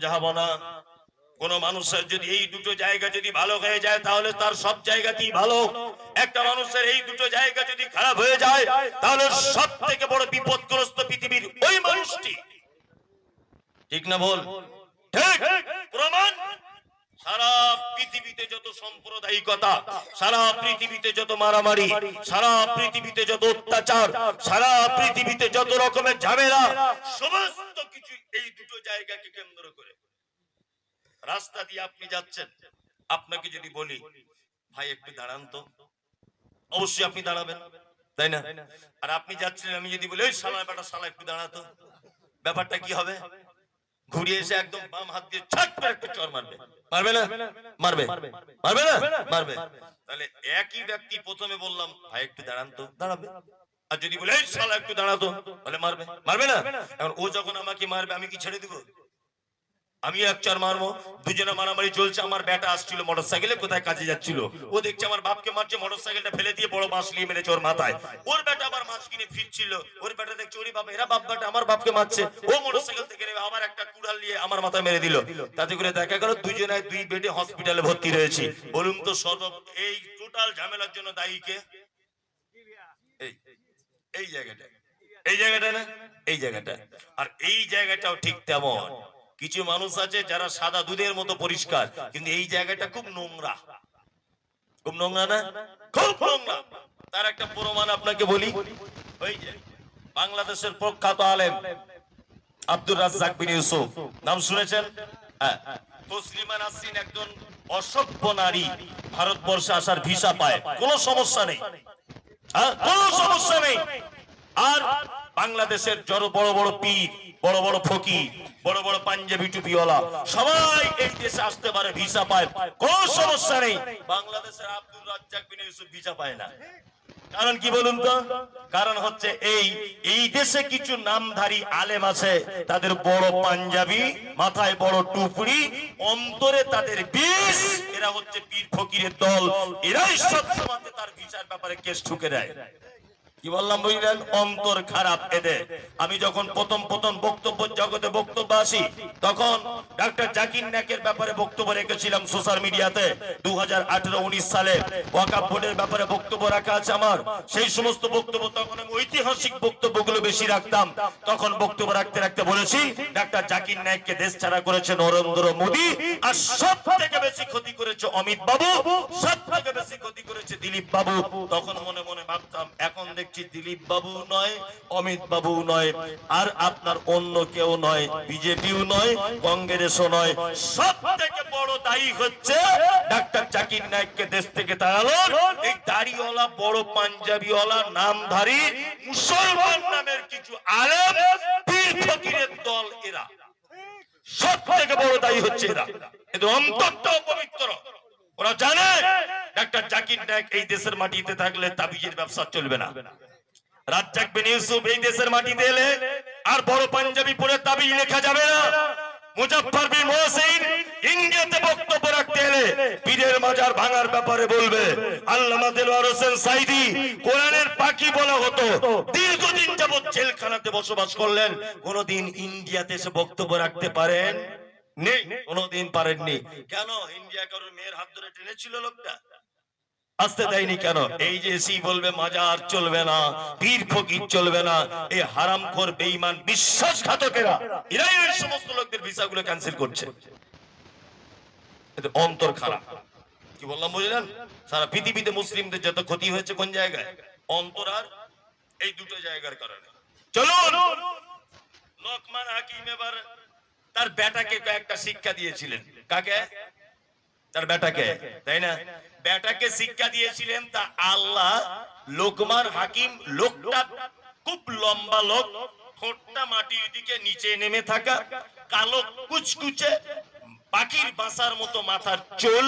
যাবো না। কোন মানুষের যদি এই দুটো জায়গা যদি ভালো হয়ে যায় তাহলে তার সব জায়গাতেই ভালো। একটা মানুষের এই দুটো জায়গা যদি খারাপ হয়ে যায় তাহলে সব থেকে বড় বিপদগ্রস্ত পৃথিবীর ওই মানুষটি। ঠিক না বল? ঠিক। প্রমাণ, সারা পৃথিবীতে যত সাম্প্রদায়িকতা, সারা পৃথিবীতে যত মারামারি, সারা পৃথিবীতে যত অত্যাচার, সারা পৃথিবীতে যত রকমের ঝামেলা, সমস্ত কিছু এই দুটো জায়গাকে কেন্দ্র করে। রাস্তা দিয়ে আপনি যাচ্ছেন, আপনাকে যদি বলি ভাই একটু দাঁড়ান তো, অবশ্যই আপনি দাঁড়াবেন, তাই না? আর আপনি যাচ্ছেন, আমি যদি বলি ওই শালা বেটা শালা একটু দাঁড়াতো, ব্যাপারটা কি হবে? ঘুরিয়ে এসে একদম বাম হাত দিয়ে ছাট করে একটা চড় মারবে। মারবে না? মারবে। মারবে না? মারবে। তাহলে একই ব্যক্তি প্রথমে বললাম ভাই একটু দাঁড়ান তো, দাঁড়াবে। আর যদি বলে এই শালা একটু দাঁড়াতো, তাহলে মারবে। মারবে না? এখন ও যখন আমাকে মারবে আমি কি ছেড়ে দিব? আমি এক চার মারবো। দুজনে মারামারি চলছে। আমার বেটা আসছিল মোটরসাইকেলে, কোথায় কাজে যাচ্ছিল, ও দেখছে আমার বাপকে মারছে, মোটরসাইকেলটা ফেলে দিয়ে বড় বাঁশ নিয়ে মেরেছে ওর মাথায়। ওর বেটা আবার মাছ কিনে ফিরছিল, ওর বেটা দেখছে ওরে বাবা এরা বাপ বেটা আমার বাপকে মারছে, ও মোটরসাইকেল থেকে নেমে আবার একটা কুড়াল নিয়ে আমার মাথায় মেরে দিল। তাতে করে দেখা গেল দুজনে দুই বেডে হসপিটালে ভর্তি রয়েছে। বলুন তো এই টোটাল ঝামেলার জন্য দায়ী কে? এই জায়গাটা, এই জায়গাটা না, এই জায়গাটা। আর এই জায়গাটাও ঠিক তেমন। কিছু মানুষ আছে যারা সাদা দুধের মতো পরিষ্কার, কিন্তু এই জায়গাটা খুব নোংরা। খুব নোংরা না? খুব নোংরা। তার একটা প্রমাণ আপনাকে বলি। ওই যে বাংলাদেশের প্রখ্যাত আলেম আব্দুর রাজ্জাক বিন ইউসুফ, নাম শুনেছেন? হ্যাঁ। তসলিমা নাসরিন একজন অসভ্য নারী ভারতবর্ষে আসার ভিসা পায়, কোনো সমস্যা নেই, কোনো সমস্যা নেই। আর বাংলাদেশের যত বড় বড় পীর, বড় বড় ফকির, বড় বড় পাঞ্জাবি টুপিওয়ালা সবাই এই দেশে আসতে পারে, ভিসা পায়, কোনো সমস্যা নেই। বাংলাদেশের আব্দুর রাজ্জাক বিন ইউসুফ ভিসা পায় না। কারণ কি বলুন তো? কারণ হচ্ছে এই দেশে কিছু নামধারী আলেম আছে, তাদের বড় পাঞ্জাবি, মাথায় বড় টুপি, অন্তরে তাদের বিষ। এরা হচ্ছে পীর ফকিরের দল, এরাই সবসময় তার ভিসার ব্যাপারে কেস ঠুকে দেয়। কি বললাম বুঝলেন? অন্তর খারাপ এদের। আমি যখন প্রথম বক্তব্য জগতে বক্তব্য আসি, তখন ডাক্তার জাকির নায়েকের ব্যাপারে বক্তব্য রেখেছিলাম সোশ্যাল মিডিয়াতে। 2018-19 সালে ওয়াকফ বোর্ডের ব্যাপারে বক্তব্য রাখা আছে আমার। সেই সমস্ত বক্তব্য তখন আমি ঐতিহাসিক বক্তব্যগুলো বেশি রাখতাম। তখন বক্তব্য রাখতে রাখতে বলেছি ডাক্তার জাকির নায়েককে দেশ ছাড়া করেছে নরেন্দ্র মোদী, আর সব থেকে বেশি ক্ষতি করেছে অমিত বাবু, সব থেকে বেশি ক্ষতি করেছে দিলীপ বাবু। তখন মনে মনে ভাবতাম, এখন দেখছি দিলীপ বাবু নয়, অমিত বাবু নয়, আর আপনার অন্য কেউ নয়, বিজেপিও নয়, কংগ্রেসও নয়, সব থেকে বড় দায়ী হচ্ছে ডাক্তার জাকির নায়েককে দেশ থেকে তাড়ালো এই দাড়িওয়ালা, বড় পাঞ্জাবিওয়ালা, নামধারী মুসলমান নামের কিছু আলেম, পীর ফকিরের দল। এরা সব থেকে বড় দায়ী হচ্ছে এরা। এদের অন্তরটাও পবিত্র। ওরা জানে ডাক্তার জাকির নায়েক এই দেশের মাটিতে থাকলে তাবিজের ব্যবসা চলবে না। রাজ্জাক বিন ইউসুফ এই দেশের মাটিতে এলে আর বড় পাঞ্জাবি পরে তাবিজ লেখা যাবে না। মুজাফফর বিন মহসিন ইন্ডিয়াতে বক্তব্য রাখতে এলে পীরের মাজার ভাঙার ব্যাপারে বলবে। আল্লামা দেলওয়ার হোসেন সাইদি কোরআনের পাখি বলা হতো, দীর্ঘদিন যাবত জেলখানাতে বসবাস করলেন, কোনদিন ইন্ডিয়াতে এসে বক্তব্য রাখতে পারেন নেই, কোনদিন পারেননি। কেন? ইন্ডিয়া কারোর মেয়ের হাত ধরে টেনেছিল লোকটা? আসতে দেয়নি কেন? এই যে এসি বলবে মাজার চলবে না, পীর ফকির চলবে না, এই হারামখোর বেঈমান বিশ্বাসঘাতকেরা এরাই এই সমস্ত লোকদের ভিসাগুলো ক্যান্সেল করছে। এদের অন্তর খারাপ। কি বললাম বুঝলেন? সারা পৃথিবীতে মুসলিমদের যত ক্ষতি হয়েছে কোন জায়গায়? অন্তর আর এই দুটো জায়গার কারণে। চলুন, লোকমান হাকিম এবার তার বেটাকে কয়েকটা শিক্ষা দিয়েছিলেন। কাকে? তার বেটাকে, তাই না? বেটাকে শিক্ষা দিয়েছিলেন। তা আল্লাহ লোকমান হাকিম, লোকটা খুব লম্বা লোক, ঠোঁটটা মাটির দিকে নিচে নেমে থাকা, কালো কুচকুচে, পাখির বাসার মতো মাথার চুল।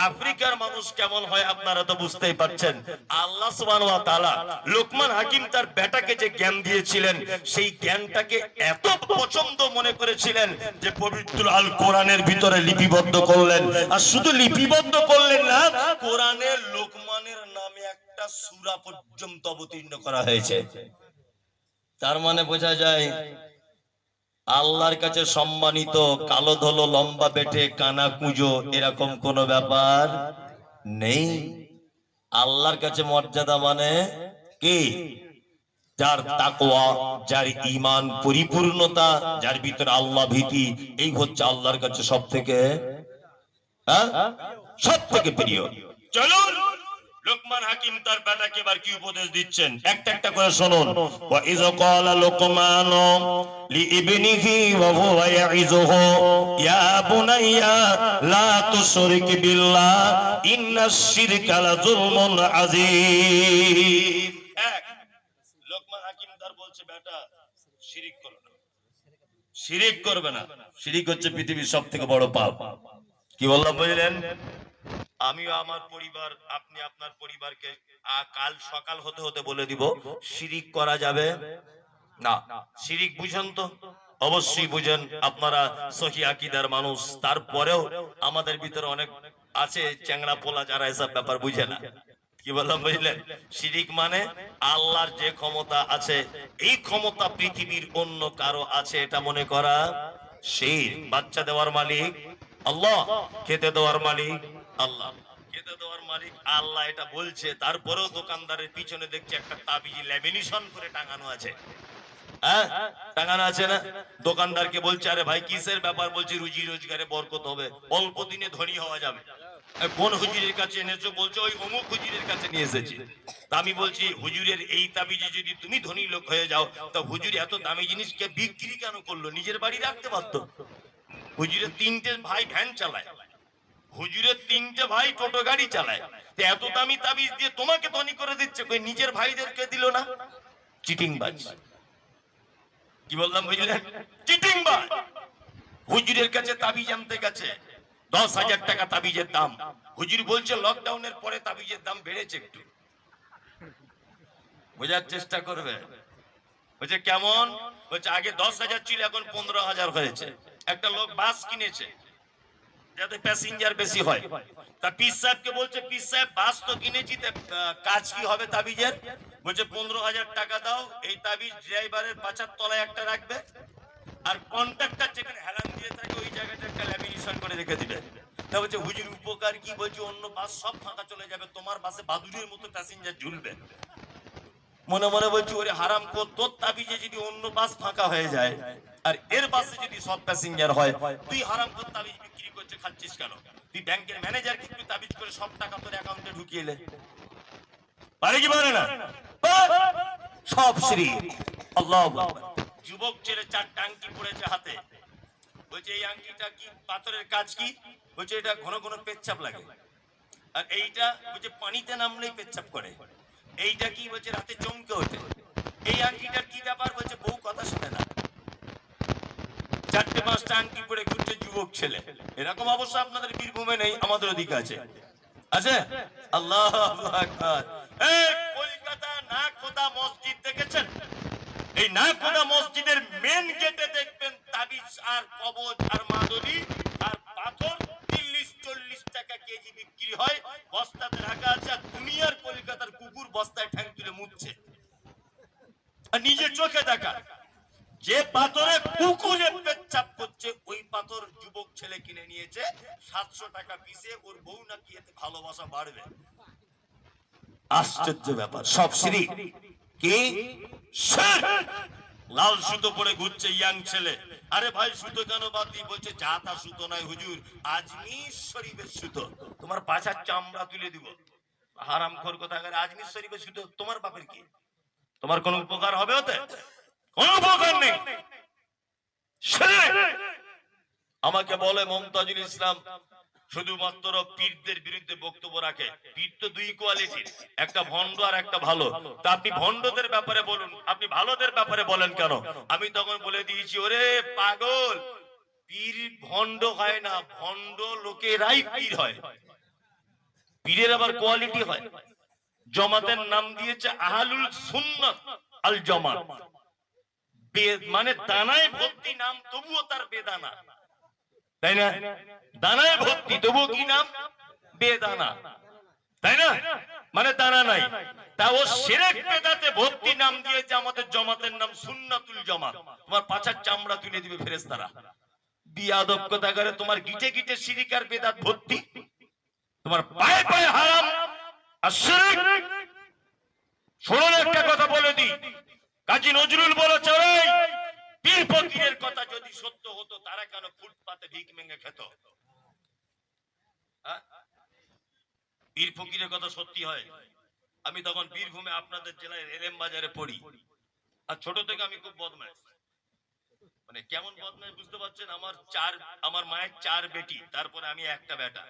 আফ্রিকার মানুষ কেমন হয় আপনারা তো বুঝতেই পারছেন। আল্লাহ সুবহানাহু ওয়া তাআলা লোকমান হাকিম তার বেটাকে যে জ্ঞান দিয়েছিলেন, সেই জ্ঞানটাকে এত পছন্দ মনে করেছিলেন যে পবিত্র আল কোরআনের ভিতরে লিপিবদ্ধ করলেন। আর শুধু লিপিবদ্ধ করলেন না, কোরআনে লোকমানের নামে একটা সূরা পর্যন্ত অবতীর্ণ করা হয়েছে। তার মানে বোঝা যায় আল্লাহর কাছে সম্মানিত কালো ধলো লম্বা বেটে কানা কুঁজো এরকম কোন ব্যাপার নেই। আল্লাহর কাছে মর্যাদা মানে কি? যার তাকওয়া, যার ঈমান পরিপূর্ণতা, যার ভিতরে আল্লাহ ভীতি, এই হচ্ছে আল্লাহর কাছে সবথেকে সবথেকে প্রিয়। চলুন লোকমান হাকিম তার বেটাকে এবার কি উপদেশ দিচ্ছেন একটা একটা করে শুনুন। ওয়া ইয ক্বালা লুকমানু লিইবনিহি ওয়া হুয়া ইয়াইযুহু ইয়া বুনাইয়া লা তুশরিক বিল্লাহ ইন্নাশ শিরকা লাযুলমুন আযীম। এক, লোকমান হাকিম তার বলছে বেটা শিরিক করো না, শিরিক করবে না। শিরিক হচ্ছে পৃথিবীর সবথেকে বড় পাপ। কি বললাম বুঝলেন? আমিও আমার পরিবার, আপনি আপনার পরিবারকে কাল সকাল হতে হতে বলে দিব শিরিক করা যাবে না। শিরিক বুঝেন তো? অবশ্যই বুঝেন। আপনারা সহি আকীদার মানুষ, তারপরেও আমাদের ভিতরে অনেক আছে চ্যাংড়া পোলা যারা এসব ব্যাপার বুঝে না। কি বললাম বুঝলেন? শিরিক মানে আল্লাহর যে ক্ষমতা আছে এই ক্ষমতা পৃথিবীর অন্য কারো আছে এটা মনে করা। সেই বাচ্চা দেওয়ার মালিক আল্লাহ, খেতে দেওয়ার মালিক আল্লাহ, খেতে দেওয়ার মালিক আল্লাহ এটা বলছে, তারপরেও দোকানদারের পিছনে দেখছে একটা তাবিজ ল্যামিনেশন করে টাঙানো আছে। হ্যাঁ, টাঙানো আছে না? দোকানদারকে বলছে আরে ভাই কিসের ব্যাপার? বলছে রুজি রোজগারে বরকত হবে, অল্প দিনে ধনী হওয়া যাবে। কোন হুজুরের কাছে এনেছো? বলছে ওই অমুক হুজুরের কাছে নিয়ে এসেছি। তা আমি বলছি হুজুরের এই তাবিজে যদি তুমি ধনী লোক হয়ে যাও, তা হুজুর এত দামি জিনিসকে বিক্রি কেন করলো? নিজের বাড়ি রাখতে পারতো। হুজুরের 3টে ভাই ভ্যান চালায়, হুজুরের 3টে ভাই টোটো গাড়ি চালায়, এত দামি তাবিজ দিয়ে তোমাকে ধনী করে দিচ্ছে, কই নিজের ভাইদেরকে দিল না? চিটিংবাজ। কি বললাম বুঝলেন? চিটিংবাজ। হুজুরের কাছে তাবিজ আনতে গেছে, 10,000 টাকা তাবিজের দাম। হুজুর বলছে লকডাউনের পরে তাবিজের দাম বেড়েছে একটু। বোঝার চেষ্টা করবে। বলছে কেমন? বলছে আগে 10,000 ছিল, এখন 15,000 হয়েছে। একটা লোক বাস কিনেছে যাতে প্যাসেঞ্জার বেশি হয়। তা পীর সাহেবকে বলছে পীর সাহেব বাস তো কিনেছি, কাজ কি হবে তাবিজের? বলছে 15,000 টাকা দাও, এই তাবিজ ড্রাইভারের পাছার তলায় একটা রাখবে, আর কন্ট্রাক্টর যেখানে হেলান দিয়ে থাকে ওই জায়গাটা একটা ল্যামিনেশন করে রেখে দিবে। তা বলছে হুজুর উপকার কি? বলছে অন্য বাস সব ফাঁকা চলে যাবে, তোমার বাসে বাদুড়ের মতো প্যাসেঞ্জার ঝুলবে। মনে মনে বলছি ওরে হারাম কর, তোর তাবিজে যদি অন্য বাস ফাঁকা হয়ে যায় আর এর বাসে যদি সব প্যাসেঞ্জার হয়, তুই হারাম কর তাবিজ বিক্রি করছে খাচ্ছিস কেন? তুই ব্যাংকের ম্যানেজার কি তুই তাবিজ করে সব টাকা তোর অ্যাকাউন্টে ঢুকিয়ে নে? পারে কি পারে না? সব শিরক। আল্লাহু আকবার। যুবক ছেলে 4টা আংটি পড়েছে হাতে। বলছে এই আংটিটা কি? পাথরের কাজ কি? বলছে এটা ঘন ঘন পেচ্ছাপ লাগে। আর এইটা বলছে পানিতে নামলেই পেচ্ছাপ করে। এইটা কি? বলছে রাতে চমকে ওঠে। এই আংটিটার কি ব্যাপার? বলছে বউ কথা শুনে না। 4টে-5টা আংটি পরে ঘুরছে যুবক ছেলে। এরকম অবস্থা আপনাদের বীরভূমে নেই, আমাদের ওদিকে আছে। আছে? আল্লাহু আকবার। এই কলকাতা নাখোদা মসজিদ দেখেছেন? এই নাখোদা মসজিদের মেন গেটে দেখবেন তাবিজ আর কবজ আর মাদুলি আর পাথর 30-40 টাকা কেজি বিক্রি হয়, বস্তাতে রাখা আছে। আর দুনিয়ার কলকাতার কুকুর বস্তায় ঠ্যাং তুলে মুতছে। আর নিজের চোখে দেখা যে পাথরে কুকুরে পেচ্ছাপ করছে, ওই পাথর যুবক ছেলে কিনে নিয়েছে 700 টাকা পিসে। ওর বউ নাকি এতে ভালোবাসা বাড়বে। আশ্চর্য ব্যাপার। সব শিরক। কি? শিরক। লাল সুতো পরে ঘুরছে ইয়াং ছেলে। আরে ভাই সুতো কেন বাদ দিই? বলছে যা তা সুতো নয় হুজুর, আজমির শরীফের সুতো, তোমার পাছার চামড়া তুলে দিব। হারামখোর কোথাকার, আজমির শরীফের সুতো তোমার বাপের কি? তোমার কোন উপকার হবে ওতে? কোন উপকার নেই। শিরক। আমাকে বলে মমতাজুল ইসলাম শুধুমাত্র পীরদের বিরুদ্ধে বক্তব্য রাখে। পীর তো 2 কোয়ালিটির, একটা ভণ্ড আর একটা ভালো। তা আপনি ভণ্ডদের ব্যাপারে বলুন, আপনি ভালোদের ব্যাপারে বলেন কেন? আমি তখন বলে দিয়েছি ওরে পাগল, পীর ভণ্ড হয় না, ভণ্ড লোকেরাই পীর হয়। পীরের আবার কোয়ালিটি হয়। জামাতের নাম দিয়েছে আহলুল সুন্নাত আল জামাত। মানে দানায় ভর্তি নাম, তবুও তার বেদানা, তাই না? দানায় ভর্তি তবুও কি নাম? বেদানা, তাই না? মানে দানা নাই। তা তা ও শিরক বেদাতে ভর্তি নাম দিয়েছে, আমাদের জমাতের নাম সুন্নাতুল জামাত। তোমার পাছার চামড়া তুলে দিবে ফেরেশতারা। বিয়াদব কোথাকারে, তোমার গিটে গিটে শিরক আর বেদাত ভর্তি, তোমার পায়ে পায়ে হারাম আর শিরক। শুনুন একটা কথা বলে দিই, কাজী নজরুল বলেছে, ওই পীর ফকিরের কথা যদি সত্য হতো তারা কেন ফুটপাতে ভিক মেঙ্গে খেত? পীর ফকিরের কথা সত্যি হয়। আমি তখন বীরভূমে আপনাদের জেলায় এলএম বাজারে পড়ি, আর ছোট থেকে আমি খুব বদমাশ। মানে কেমন বদমাশ বুঝতে পারছেন? আমার মায়ের 4 বেটি, তারপরে আমি একটা বেটা।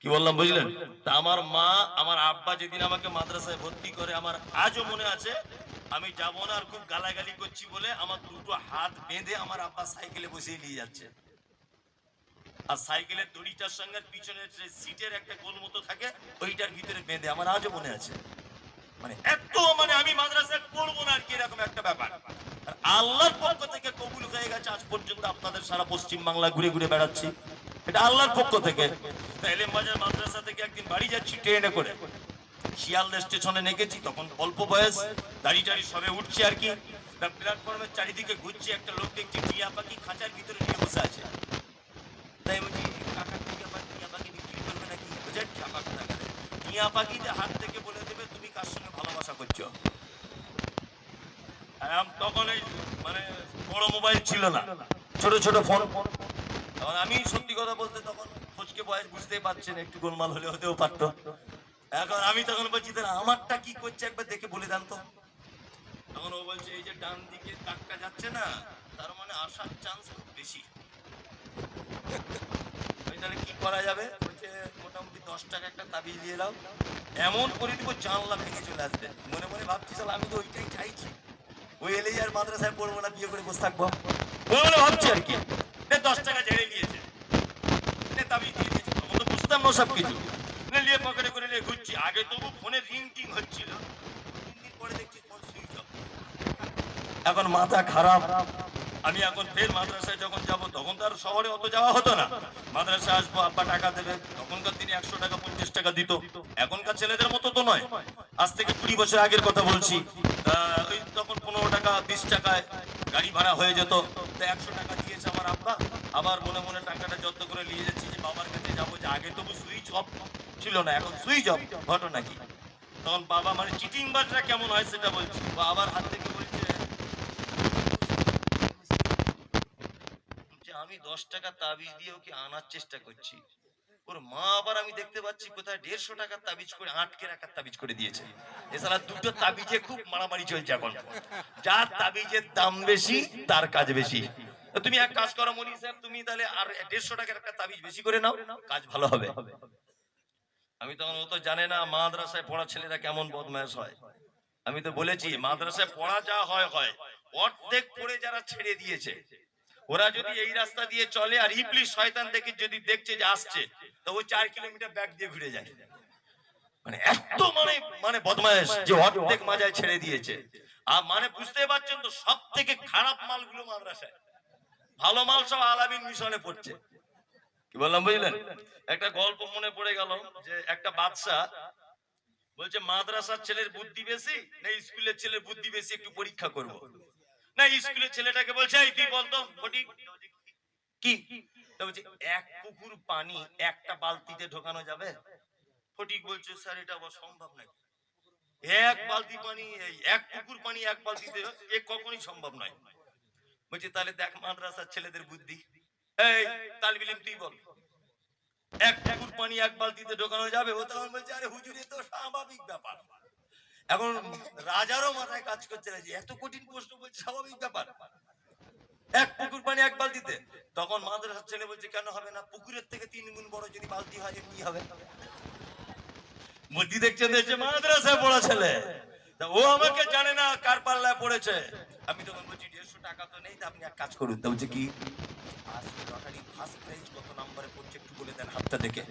কি বললাম বুঝলেন? তা আমার মা, আমার আব্বা যেদিন আমাকে মাদ্রাসায় ভর্তি করে, আমার আজও মনে আছে, আমি যাবো না আর খুব গালাগালি করছি বলে আমার দুটো হাত বেঁধে আমার আব্বা সাইকেলে বসিয়ে নিয়ে যাচ্ছে। আর সাইকেলের দড়িটার সঙ্গে পিছনের সিটের একটা গোল মতো থাকে, ওইটার ভিতরে বেঁধে, আমার আজও মনে আছে। মানে এত, মানে আমি মাদ্রাসায় পড়বো না আর কি, এরকম একটা ব্যাপার। আর আল্লাহর পক্ষ থেকে কবুল হয়ে গেছে, আজ পর্যন্ত আপনাদের সারা পশ্চিম বাংলা ঘুরে ঘুরে বেড়াচ্ছি, এটা আল্লাহর পক্ষ থেকে। এলএম বাজার মাদ্রাসা থেকে একদিন বাড়ি যাচ্ছি ট্রেনে করে, শিয়ালদা স্টেশনে নেমেছি, তখন অল্প বয়স, দাড়ি টাড়ি সবে উঠছে আর কি। প্ল্যাটফর্মের চারিদিকে ঘুরছি, একটা লোক দেখছি টিয়া পাখি খাঁচার ভিতরে নিয়ে বসে আছে। তাই বলছি, কাকা টিয়া পাখি বিক্রি করবে নাকি? বুঝেন, টিয়া পাখি হাত থেকে বলে দেবে তুমি কার সঙ্গে ভালোবাসা করছো। তখন এই মানে বড় মোবাইল ছিল না, ছোট ছোট ফোন। তখন আমি সত্যি কথা বলতে, তখন ফচকে বয়স, বুঝতেই পারছেন, একটু গোলমাল হলে হতেও পারতো। এখন আমি তখন বলছি, তাহলে আমারটা কি করছে একবার দেখে বলে দেন তো। তখন ও বলছে, এই যে ডান দিকে দাগটা যাচ্ছে না, তার মানে আসার চান্স খুব বেশি। তাহলে কি করা যাবে? বলছে মোটামুটি 10 টাকা একটা তাবিজ দিয়ে দাও, এমন করে দিব জানলা ভেঙে চলে আসবে। মনে মনে ভাবছি, চল আমি তো ওইটাই চাইছি, ওই এলেই আর মাদ্রাসায় পড়বো না, বিয়ে করে বসে থাকবো বলে ভাবছি আর কি। 10 টাকা ঝেড়ে নিয়েছে, তাবিজ দিয়ে দিয়েছে। তখন তো বুঝতাম না সব কিছু, নিয়ে পকেটে করে নিয়ে ঘুরছি। আগে তবু ফোনে রিং টিং হচ্ছিল, 3 দিন পরে দেখছি ফোন সুইচ অফ। এখন মাথা খারাপ। আমি এখন ফের মাদ্রাসায় যখন যাব, তখন তো আর শহরে অত যাওয়া হতো না। মাদ্রাসায় আসবো, আব্বা টাকা দেবে, তখনকার দিনে 100 টাকা 50 টাকা দিত, এখনকার ছেলেদের মতো তো নয়। আজ থেকে 20 বছর আগের কথা বলছি। ওই তখন 15 টাকা 20 টাকায় গাড়ি ভাড়া হয়ে যেত। 100 টাকা দিয়েছে আমার আব্বা, আবার মনে মনে টাকাটা যত্ন করে নিয়ে যাচ্ছি যে বাবার কাছে যাবো। যে আগে তবু সুইচ অফ ছিল না, এখন সুইচ অফ, ঘটনা কি? তখন বাবা, মানে চিটিং বাজরা কেমন হয় সেটা বলছি। আবার হাত থেকে বলছে, আমি 10 টাকা তাবিজ দিয়ে ওকে আনার চেষ্টা করছি, ওর মা আবার আমি দেখতে পাচ্ছি কোথায় 150 টাকার তাবিজ করে আটকে রাখার তাবিজ করে দিয়েছে। এছাড়া দুটো তাবিজে খুব মারামারি চলছে এখন, যার তাবিজের দাম বেশি তার কাজ বেশি। তুমি এক কাজ করো মনি সাহেব, তুমি তাহলে আর 150 টাকার একটা তাবিজ বেশি করে নাও, কাজ ভালো হবে। আমি তখন, ও তো জানে না মাদ্রাসায় পড়া ছেলেরা কেমন বদমাশ হয়। আমি তো বলেছি, মাদ্রাসায় পড়া যা হয় হয়, অর্ধেক পড়ে যারা ছেড়ে দিয়েছে, ওরা যদি এই রাস্তা দিয়ে চলে আর ইবলিশ শয়তান দেখে যদি দেখছে যে আসছে, তো ওই 4 কিলোমিটার ব্যাক দিয়ে ঘুরে যায়। মানে এত মানে বদমাশ যে অর্ধেক মাজায় ছেড়ে দিয়েছে। আর মানে বুঝতে পারছেন তো, সব থেকে খারাপ মালগুলো মাদ্রাসায়, ভালো মাল সব আলামিন মিশনে পড়ছে। কি বললাম বুঝলেন? একটা গল্প মনে পড়ে গেল, যে একটা বাদশা বলছে মাদ্রাসার ছেলের বুদ্ধি বেশি না স্কুলের ছেলের বুদ্ধি বেশি, একটু পরীক্ষা করব। না, স্কুলের ছেলেটাকে বলছে, এই তুই বলতো ফটিক কি? বলছে, এক পুকুর পানি একটা বালতিতে ঢোকানো যাবে? ফটিক বলছে, স্যার এটা সম্ভব নাকি? এক বালতি পানি, এক পুকুর পানি এক বালতিতে, এ কখনই সম্ভব নয়। বলছে, তাহলে দেখ মাদ্রাসার ছেলেদের বুদ্ধি। এই তালবিল ইলম, তুই বল এক পুকুর পানি এক বালতিতে ঢোকানো যাবে? ও তখন বলছে, আরে হুজুর, এ তো স্বাভাবিক ব্যাপার। এখন রাজারও মাথায় কাজ করছে না, যে এত কঠিন প্রশ্ন বলছে, স্বাভাবিক ব্যাপার, এক পুকুর পানি এক বালতিতে। তখন মাদ্রাসার ছেলে বলছে, কেন হবে না? পুকুরের থেকে 3 গুণ বড় যদি বালতি হয়, এমনি হবে। বুদ্ধি দেখছেন, দেখছে মাদ্রাসায় পড়া ছেলে, ও আমাকে জানে না কার পাল্লায় পড়েছে। আমি তখন বলছি, 150 টাকা তো নেই, আপনি এক কাজ করুন। তা বলছে, কি? লটারি ফার্স্ট প্রাইজ কত নম্বরে পড়ছে একটু বলে দেন, হাতটা দেখে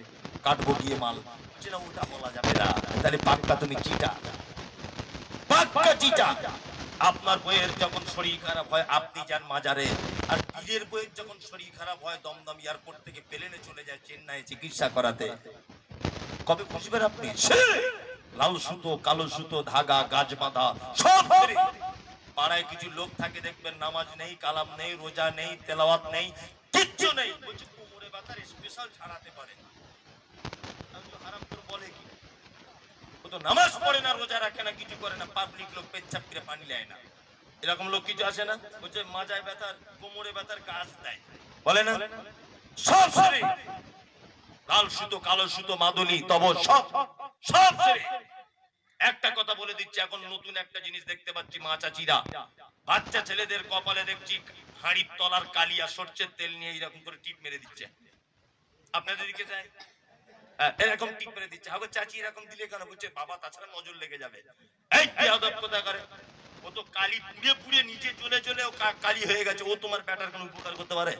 কাটবো গিয়ে মাল। সেটা ওটা বলা যাবে না, তাহলে পাক্কা তুমি চিটা, পাক্কা চিটা। আপনার বইয়ের যখন শরীর খারাপ হয় আপনি যান মাজারে, আর পীরের বইয়ের যখন শরীর খারাপ হয় দমদম এয়ারপোর্ট থেকে প্লেনে চলে যায় চেন্নাই চিকিৎসা করাতে। কবে বুঝবেন আপনি? লাল সুতো কালো সুতো ধাগা গাছ বাঁধা সব ছেড়ে পাড়ায় কিছু লোক থাকে দেখবেন নামাজ নেই কালাম নেই রোজা নেই তেলাওয়াত নেই কিচ্ছু নেই বলছে কোমরে ব্যথার স্পেশাল ছাড়াতে পারে। আমি তো হারাম করে বলে কি ও তো নামাজ পড়ে না রোজা রাখে না কিছু করে না পাবলিক লোক পেচ্ছাপ করে পানি নেয় না এরকম লোক কিছু আসে না বলছে মাজায় ব্যথার কোমরে ব্যথার গাছ দেয় বলে না সব ছেড়ে লাল সুতো কালো সুতো মাদুলি তব সব সব ছেড়ে একটা কথা বলে দিচ্ছি এখন নতুন একটা জিনিস দেখতে পাচ্ছি মা চাচিরা বাচ্চা ছেলেদের কপালে দেখছি হাঁড়ির তলার কালিয়া সরষের তেল নিয়ে এরকম করে টিপ মেরে দিচ্ছে আপনাদের দিকে যায় এরকম টিপ মেরে দিচ্ছে আবার চাচি এরকম দিলে কেন বলছে বাবা তাছাড়া নজর লেগে যাবে এই বেয়াদব কথা করে ও তো কালি পুড়ে পুড়ে নিচে চলে চলে ও কালি হয়ে গেছে ও তোমার ব্যাটার কোনো উপকার করতে পারে?